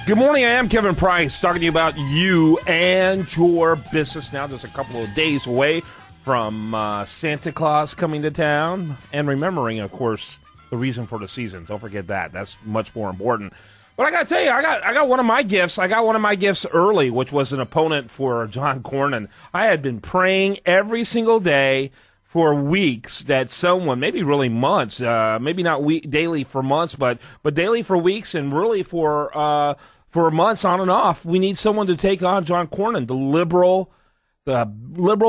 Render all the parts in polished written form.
Good morning. I am Kevin Price, talking to you about you and your business. Now, just a couple of days away from Santa Claus coming to town, and remembering, of course, the reason for the season. Don't forget that. That's much more important. But I got to tell you, I got one of my gifts. I got one of my gifts early, which was an opponent for John Cornyn. I had been praying every single day for weeks that someone, maybe really months, maybe not daily for months, but daily for weeks, and really for months on and off, we need someone to take on John Cornyn, the liberal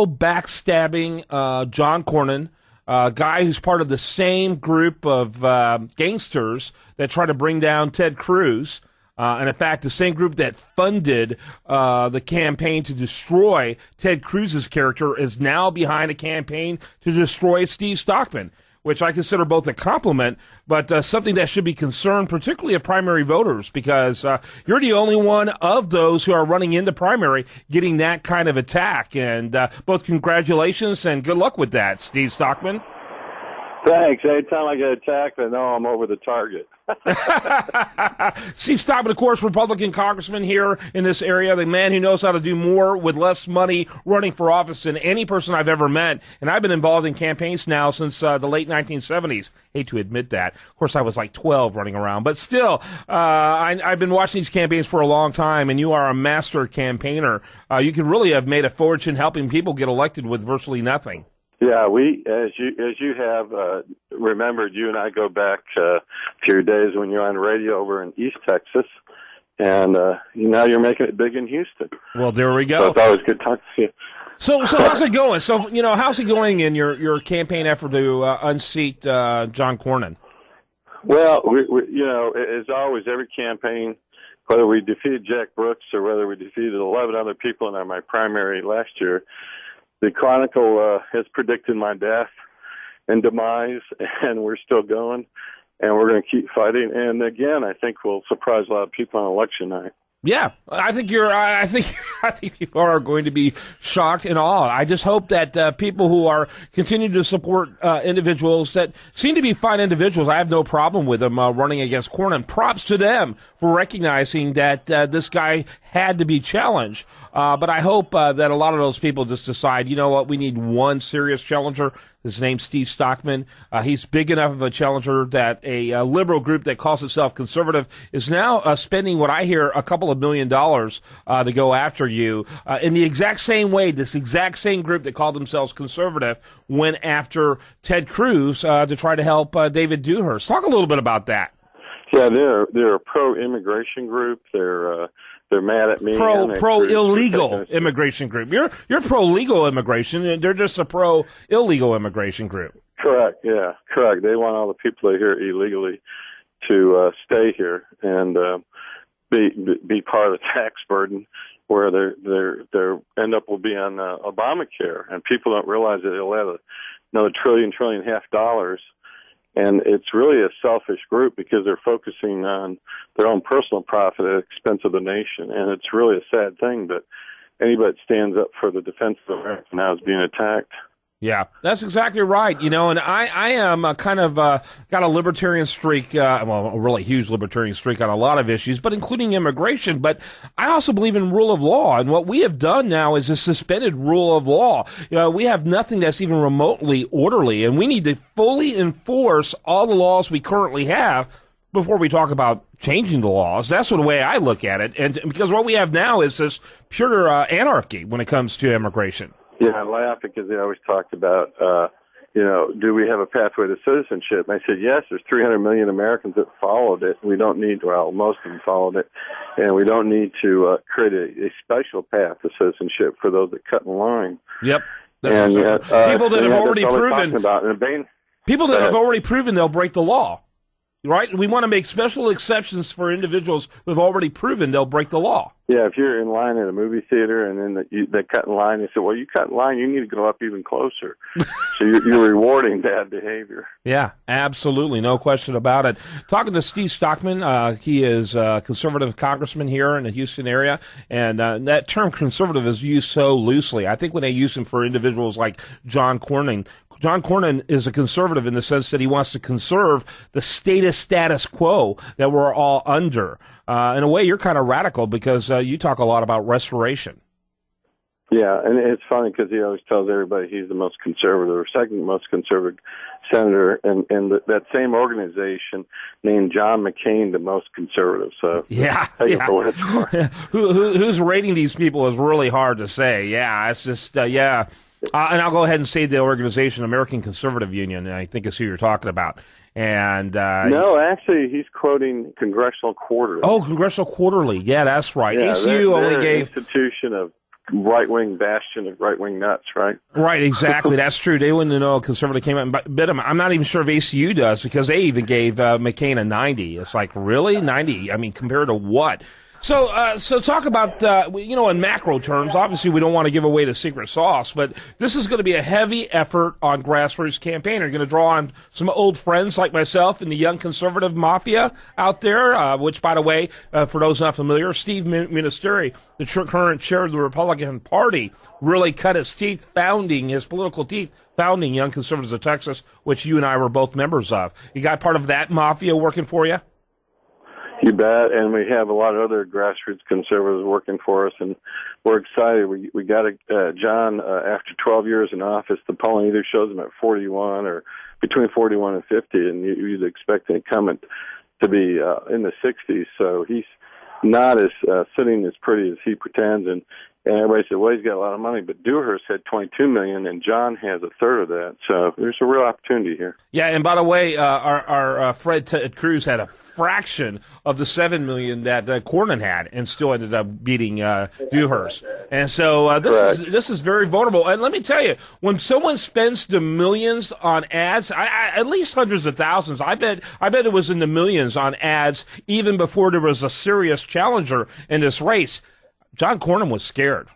backstabbing John Cornyn, guy who's part of the same group of gangsters that try to bring down Ted Cruz. And in fact, the same group that funded the campaign to destroy Ted Cruz's character is now behind a campaign to destroy Steve Stockman, which I consider both a compliment, but something that should be concerned, particularly of primary voters, because you're the only one of those who are running into primary getting that kind of attack. And both congratulations and good luck with that, Steve Stockman. Thanks. Anytime I get attacked, I know I'm over the target. Steve Stockman, of course, Republican congressman here in this area, the man who knows how to do more with less money running for office than any person I've ever met. And I've been involved in campaigns now since the late 1970s. Hate to admit that. Of course, I was like 12 running around. But still, I've been watching these campaigns for a long time, and you are a master campaigner. You could really have made a fortune helping people get elected with virtually nothing. Yeah, as you have remembered, you and I go back to your days when you're on radio over in East Texas, and now you're making it big in Houston. Well, there we go. So it's always good talking to you. So how's it going? So, how's it going in your campaign effort to unseat John Cornyn? Well, we as always, every campaign, whether we defeated Jack Brooks or whether we defeated 11 other people in my primary last year, the Chronicle has predicted my death and demise, and we're still going, and we're going to keep fighting. And again, I think we'll surprise a lot of people on election night. Yeah, I think people are going to be shocked and awed. I just hope that people who are continuing to support individuals that seem to be fine individuals, I have no problem with them running against Cornyn. Props to them for recognizing that this guy had to be challenged. But I hope that a lot of those people just decide, you know what, we need one serious challenger. His name's Steve Stockman. He's big enough of a challenger that a liberal group that calls itself conservative is now spending what I hear $2 million to go after you. In the exact same way, this exact same group that called themselves conservative went after Ted Cruz to try to help David Dewhurst. Talk a little bit about that. Yeah, they're a pro-immigration group. They're mad at me. Pro-illegal immigration group. You're pro-legal immigration, and they're just a pro-illegal immigration group. Correct. Yeah, correct. They want all the people that are here illegally to stay here and be part of the tax burden, where their end up will be on Obamacare, and people don't realize that it'll add another trillion and a half dollars. And it's really a selfish group because they're focusing on their own personal profit at the expense of the nation. And it's really a sad thing, but anybody that stands up for the defense of America now is being attacked. Yeah, that's exactly right. And I am kind of got a libertarian streak, a really huge libertarian streak on a lot of issues, but including immigration. But I also believe in rule of law. And what we have done now is a suspended rule of law. We have nothing that's even remotely orderly, and we need to fully enforce all the laws we currently have before we talk about changing the laws. That's the way I look at it. And because what we have now is this pure anarchy when it comes to immigration. Yeah, I laugh because they always talked about, do we have a pathway to citizenship? And I said, yes, there's 300 million Americans that followed it. We don't need, most of them followed it, and we don't need to create a special path to citizenship for those that cut in line. Yep. And people that have already proven they'll break the law. Right? We want to make special exceptions for individuals who have already proven they'll break the law. Yeah, if you're in line at a movie theater and then they cut in line, they say, well, you cut in line, you need to go up even closer. So you're rewarding bad behavior. Yeah, absolutely. No question about it. Talking to Steve Stockman, he is a conservative congressman here in the Houston area, and that term conservative is used so loosely. I think when they use him for individuals like John Cornyn is a conservative in the sense that he wants to conserve the status quo that we're all under. in a way, you're kind of radical because you talk a lot about restoration. Yeah, and it's funny because he always tells everybody he's the most conservative or second most conservative senator, and that same organization named John McCain the most conservative. So yeah, take it for what it's worth. Who's rating these people is really hard to say. Yeah, it's just and I'll go ahead and say the organization, American Conservative Union, I think is who you're talking about. And no, actually, he's quoting Congressional Quarterly. Oh, Congressional Quarterly. Yeah, that's right. Yeah, ACU only gave institution of right-wing bastion of right-wing nuts, right? Right, exactly. That's true. They wouldn't know a conservative came out and bit him. I'm not even sure if ACU does because they even gave McCain a 90. It's like, really? 90? I mean, compared to what? So talk about, in macro terms, obviously we don't want to give away the secret sauce, but this is going to be a heavy effort on grassroots campaign. You're going to draw on some old friends like myself and the young conservative mafia out there, which, by the way, for those not familiar, Steve Ministeri, the current chair of the Republican Party, really cut his political teeth, founding Young Conservatives of Texas, which you and I were both members of. You got part of that mafia working for you? You bet, and we have a lot of other grassroots conservatives working for us, and we're excited. We got John, after 12 years in office, the polling either shows him at 41 or between 41 and 50, and you'd expect the incumbent to be in the 60s, so he's not as sitting as pretty as he pretends, and everybody said, well, he's got a lot of money, but Dewhurst had $22 million, and John has a third of that. So there's a real opportunity here. Yeah, and by the way, our friend Ted Cruz had a fraction of the $7 million that Cornyn had, and still ended up beating Dewhurst. And so this is very vulnerable. And let me tell you, when someone spends the millions on ads, at least hundreds of thousands, I bet it was in the millions on ads even before there was a serious challenger in this race. John Cornyn was scared.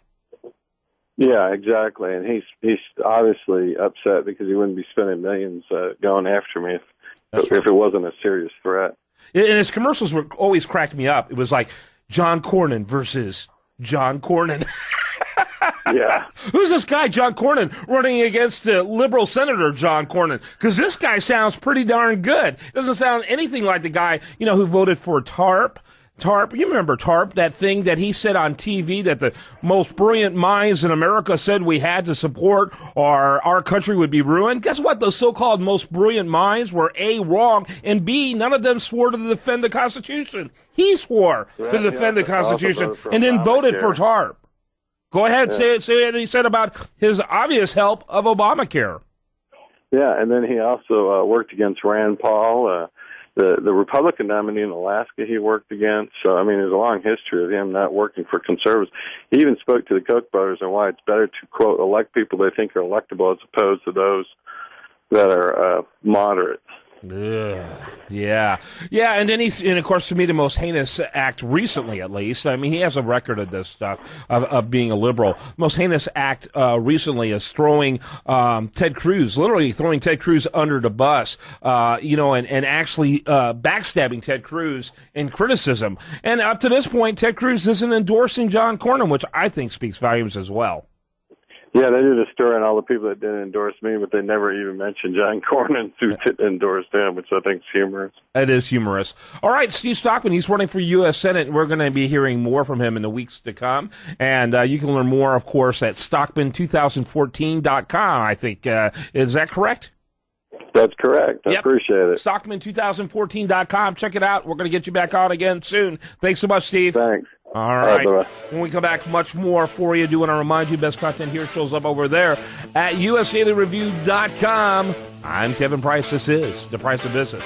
Yeah, exactly, and he's obviously upset because he wouldn't be spending millions going after me if it wasn't a serious threat. And his commercials were always cracked me up. It was like John Cornyn versus John Cornyn. Yeah. Who's this guy, John Cornyn, running against liberal Senator John Cornyn? Because this guy sounds pretty darn good. Doesn't sound anything like the guy, who voted for TARP. You remember TARP, that thing that he said on TV that the most brilliant minds in America said we had to support or our country would be ruined? Guess what? Those so-called most brilliant minds were A, wrong, and B, none of them swore to defend the Constitution. He swore to defend the Constitution and then voted for TARP. Go ahead, say what he said about his obvious help of Obamacare. Yeah, and then he also worked against Rand Paul, the Republican nominee in Alaska he worked against. So, I mean, there's a long history of him not working for conservatives. He even spoke to the Koch brothers on why it's better to, quote, elect people they think are electable as opposed to those that are moderate. Yeah. And then and of course, to me, the most heinous act recently, at least, I mean, he has a record of this stuff, of being a liberal. Most heinous act recently is throwing Ted Cruz, literally throwing Ted Cruz under the bus, and actually backstabbing Ted Cruz in criticism. And up to this point, Ted Cruz isn't endorsing John Cornyn, which I think speaks volumes as well. Yeah, they did a story on all the people that didn't endorse me, but they never even mentioned John Cornyn who endorsed him, which I think is humorous. It is humorous. All right, Steve Stockman, he's running for U.S. Senate, and we're going to be hearing more from him in the weeks to come. And you can learn more, of course, at Stockman2014.com, I think. Is that correct? That's correct. I appreciate it. Stockman2014.com. Check it out. We're going to get you back on again soon. Thanks so much, Steve. Thanks. All right. When we come back, much more for you. Do want to remind you, best content here shows up over there at USDailyReview.com. I'm Kevin Price. This is The Price of Business.